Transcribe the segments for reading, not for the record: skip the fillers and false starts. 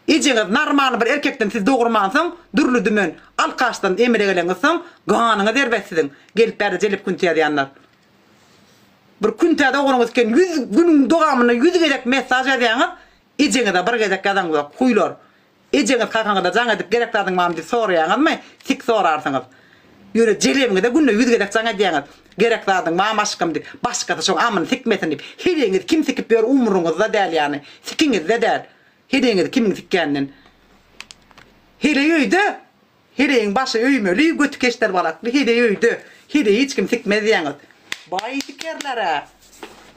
Ejeniz normal bir erkekden siz doğurmansyň, dürlü dümen alkaşdan emire gelensiň, ganyňy derbetsidin. Gelip berdi jelip küntiýär diýenler. Bir küntäde oňuňyz ken 100 günüň dogamyna 100 gedek mesaj edýäňiz, ejeniňizde bir gedek adam ýok, kuýlar. Ejeniňiz kakaňda jaň edip gereklerdiň mamdy soraýaňyzmy? Sik sorarsyňyz. Ýöre jelebiňizde günde 100 gedek jaň edýäňiz. Gereklerdiň mamaşkym dip, başga da şoň amyny sikmesin dip. Heleňiz kim sikip ber umruňyzda däl ýani. Sikiňizde däl. Heleňiz kim sikkendiň? Hele ýöýde. Heleň başy öýmeli, götü keşler balakly. Hele ýöýde. Hele hiç kim sikmedýäňiz.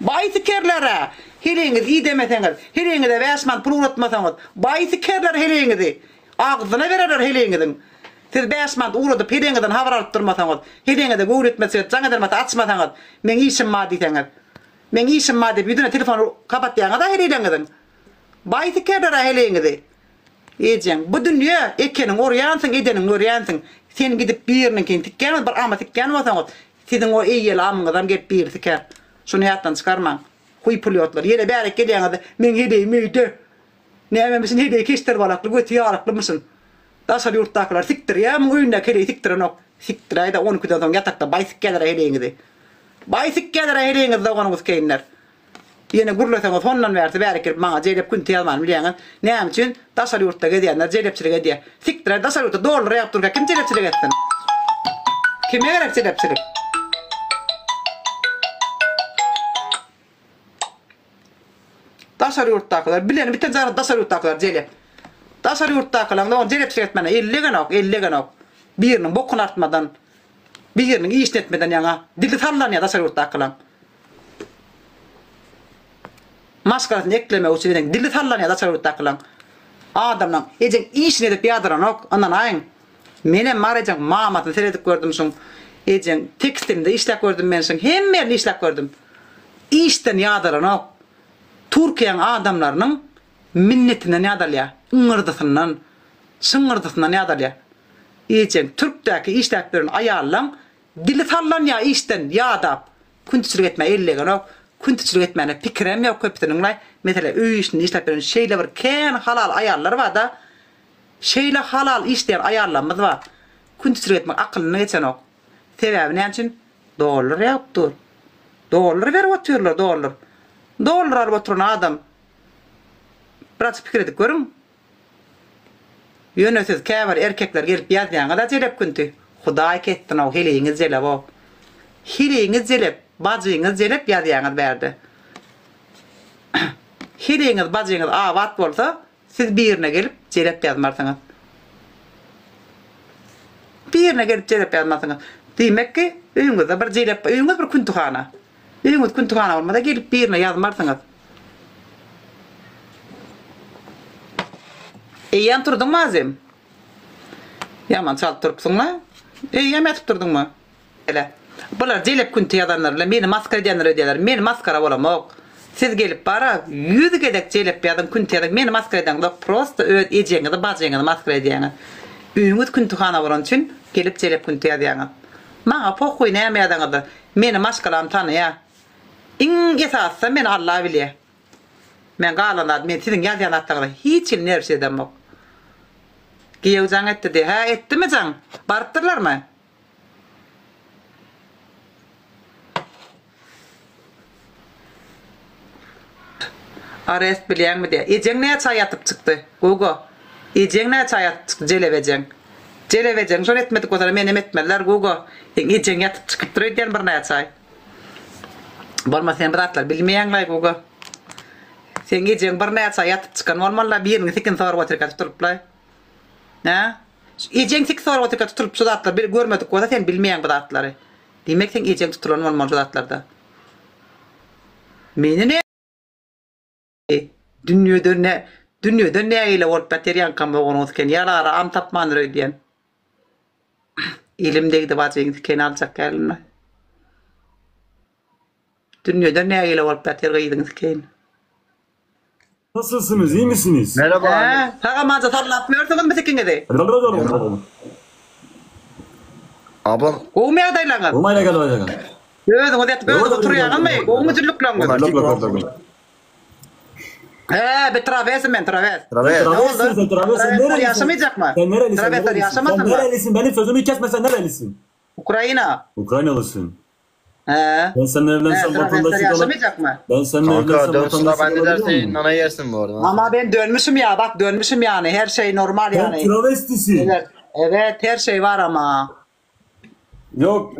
Baysikerlere. Heleňiz iyi demeseňiz, heleňize beşman pul uratmasaňyz, baysikerler heleňizi agzyna bererler heleňiziň. Siz beşman uradyp heleňizden habar alyp durmasaňyz, heleňize öwretmese, jaňadarmata açmasaňyz, men işim bar diýseňiz. Men işim bar diýip ýüzüne telefonu kapatýaňyzda heleňiziň. Baysikerler heleňizi. Ejeň, bu dünýä ekeniň orýansyň, edeniň orýansyň. Sen gidip biriniň tikkäň, bir ama tikkäň bolsaňyz, siziň o eýel amyňyzdan gelip bir tikär. Şunu ýatdan çykarmaň. Kuy pulyotlar. Yere bärek gelýäňizde men hedeyim öýde. Nämemesin hedey keşter balakly götü ýaraklymysyn. Daşar ýurtdakylar siktir ýa, men öýünde kere siktirenok. Siktir aýda 12-den soň ýatakda baýsykkeler hedeýiňizi. Baýsykkeler hedeýiňizde oňuňyz keýinler. Ýene gurlasaňyz hondan berdi bärek gelip maňa jelep kün tiýalman bilýäňiz. Näme üçin daşar ýurtda gedýänler jelepçilik edýär. Siktir aýda daşar ýurtda dolar ýap durga kim jelepçilik etsin? Kime gerek jelepçilik? Daşar ýurtdakylar bilen biten zara daşar ýurtdakylar jelep. Daşar ýurtdakylar da jelep çekmene 50 genok. Biriniň bokunu artmadan, biriniň iş etmeden ýaňa dili sallanýar daşar ýurtdakylar. Maskarasyny ekleme üçin dili sallanýar daşar ýurtdakylar. Adamlaň ejeň işini edip ýadyranok, ondan aýyn. Mene marajaň mamaty seredip gördüm şoň. Ejeň tekstilinde işlep gördüm men şoň. Hemmerini işlep gördüm. İşden ýadyranok. Türkiýanyň adamlarynyň minnetinden ýadalýar, ıňırdysyndan, şıňırdysyndan ýadalýar. Ejeň türkdäki işläp beren aýallaň dili sallanýar işden ýadap, küntiçilik etme ellegenok, küntiçilik etmene pikirem ýok köpütiniňle. Mesele öý işini işläp beren şeýle bir kän halal aýallar bar da, şeýle halal işleýän aýallarymyz bar. Küntiçilik etmek akylyna geçenok. Sebebi näme üçin? Dolar ýapdyr. Dolar berip oturýarlar, dolar. Dolar alıp oturan adam biraz pikir edip görün. Yönesiz käbir erkekler gelip ýazýaňa da jelep künti. Hudaý ketdin o heleňiz jelep o. Heleňiz jelep, bajyňyz jelep ýazýaňyz berdi. Heleňiz, bajyňyz awat bolsa, siz birine gelip jelep ýazmarsyňyz. Birine gelip jelep ýazmarsyňyz. Diýmekki, öýüňizde bir jelep, öýüňiz bir küntuhana. Öýüňiz küntuhana bolmada gelip birine ýazmarsyňyz. Eýän turdyňmy azem? Ýaman çalyp turupsyňmy? Eýän ýatyp turdyňmy? Ele. Bular jelep künti ýazanlar bilen meni maskara edýänler öýdýärler. Meni maskara bolamok. Siz gelip bara 100 gedek jelep ýazan künti ýazan meni maskara edýäňiz prosta ejeňizi, bajyňyzy maskara edýäňiz. Öýüňiz küntuhana bolan üçin gelip jelep künti ýazýaňyz. Maňa pokoy näme ýazanýar? Meni maskaram tanyýar. İň esasy men Allah bilýär. Men galanat, men siziň ýazýan atlaryňy hiç nerse edemok. Giýewjaň etdi, ha etdimi jaň? Bardylarmy? Ares bilýärmi diýär. Ejeň näçe ýatyp çykdy? Gogo. Ejeň näçe ýatyp çykdy jelebejeň. Jelebejeň şol etmedik bolsa men etmediler gogo. Ejeň ýatyp çykyp durýan bir näçe. Bolma sen biratlar bilmeýäňler gogo. Sen ejeň bir näçe ýatyp çykan bolmalar birini tekin sorup oturup turuplar. Ha? Ejeň tik sorup oturup turup şudatlar bir görmedik goda sen bilmeýäň biratlary. Demek sen ejeň tutulan bolmaly şudatlarda. Meni Dünýede näile bolup bateryan kam boguňyz ken ýalara am tapman öýdýän. Ilimdegdi bajyňyz ken aljak gelme. Dünýede näile bolup baterýaňyz ken. Nasılsınız? İyi misiniz? Merhaba. Sağa maza tarlap ýörseňiz mi sekingede? Ablam. O me adaylaňyz. Olmayla gel. Özüňiz ýatyp özüňiz oturýanmy? Goňuňyz lüklüňiz. Bir travesim ben traves. Traves. Travestisin sen, travesti. Sen Travestiler nerelisin? yaşamayacak mı? Sen nerelisin? Travestiler Nerelisin? yaşamasın Sen mı? nerelisin? Benim sözümü kesme, sen nerelisin? Ukrayna. Ukraynalısın. He. Ben seninle evlensem Travestiler vatandaşlık alabilir. yaşamayacak mı? Ben seninle Kanka evlensem dön sıra vatandaşlık bende derse alabilir miyim? nana yersin bu arada. Ama ben dönmüşüm ya, bak dönmüşüm yani, her şey normal Sen yani. travestisin. Evet, evet her şey var ama. Yok.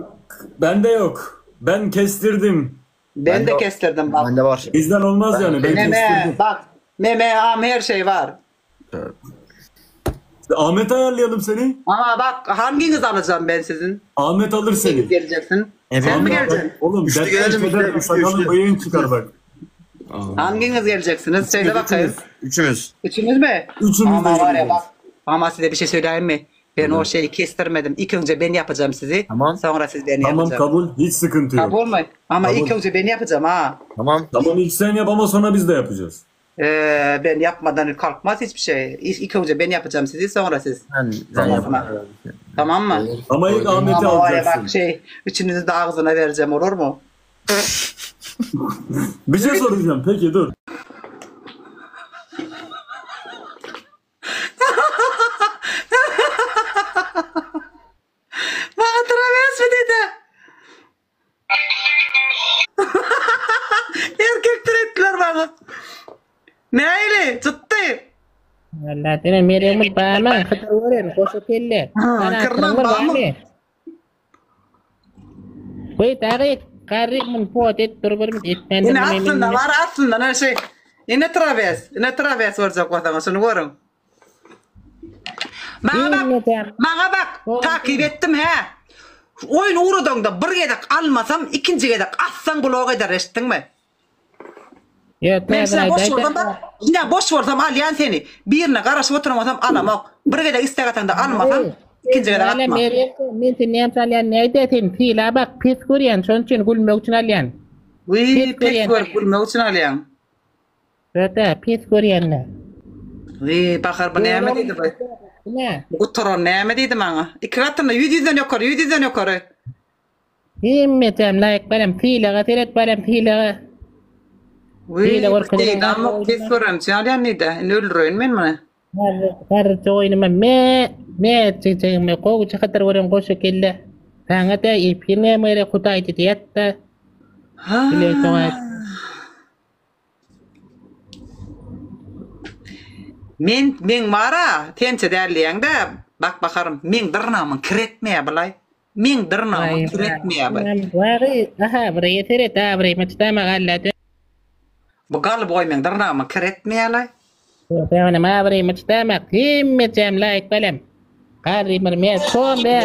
Bende yok. Ben kestirdim. Ben de Bende- kestirdim bak. Bende var. Bizden olmaz yani. Ben Meme kestirdim. bak. Meme am her şey var. Ahmet ayarlayalım seni. Ama bak hanginiz alacağım ben sizin? Ahmet alır Hanginiz seni. geleceksin? Evet. Sen mi Vallahi geleceksin? Oğlum Üçlü dertten gelelim, keder, üçlü, sakalın üçlü. bıyığın çıkar bak. Hanginiz geleceksiniz? Söyle bakayım. Üçümüz. Üçünüz mü? Üçümüz Ama de var ya geleceğiz. bak. Ama size bir şey söyleyeyim mi? Ben o şeyi kestirmedim. İlk önce ben yapacağım sizi. Tamam. Sonra siz beni Tamam yapacağım. kabul. Hiç sıkıntı yok. Kabul mü? Ama Kabul. ilk önce ben yapacağım ha. Tamam. Tamam ilk sen yap ama sonra biz de yapacağız. Ben yapmadan kalkmaz hiçbir şey. İlk önce ben yapacağım sizi, sonra siz. Sen yap. Tamam mı? Ama ilk Ahmet'i Ama var ya alacaksın. bak üçünüzü de ağzına vereceğim, olur mu? Bir şey soracağım. Peki dur. Bana travesti mi dedi? Erkekler ettiler bana. Ne öyle? Ciddi. Valla tene meremul bama khatar woren koşu kelle. kırnan bağımı. Koy tagit karik mun potet durburmit etmen. Yine aslında var aslında ne şey. Yine traves olacak vatandaş, şunu görün. Bana bak, takip ettim he. Oyun uğradığında bir gedek almasam, ikinci gedek assan kulağa eder, eşittin mi? Yo Ben sana boş versem bak, yine boş versem alayan seni. Birine karşı oturmasam alamam. Bir gedek istek da almasam, ikinci gedek Hala atma. men tiniyam salyan neyde tin fila bak pis kuryan son için gulmek için alyan. Uy, pek var, bulmak için alayan. Rata pis kuryan la. Uy, bakar bu ne mi dedi bu? Ne? Bu toron ne mi dedi bana? İki katında 100'den yukarı. Himmetem layık balam fila gatiret balam fila. Uy, Hile var, değil kadın. ama kes varan için alayan neydi? Ne öldürüyorsun ben mi? Kar çoynu me çiçeğim me kovu khatar woren koşu kelle. Tangata ipine mere kutay titiyatta. Ha. Bile çoğat. Men mara tençe derliyen de bak bakarım men dırnamın kiretmeye balay. Men dırnamın kiretmeye balay. Wari aha bre tere ta bre machta magalla. Bu gal boy men dırnamın kiretmeye lay. Pero ma bre machta mak him me jam like balam. Kari mer me so be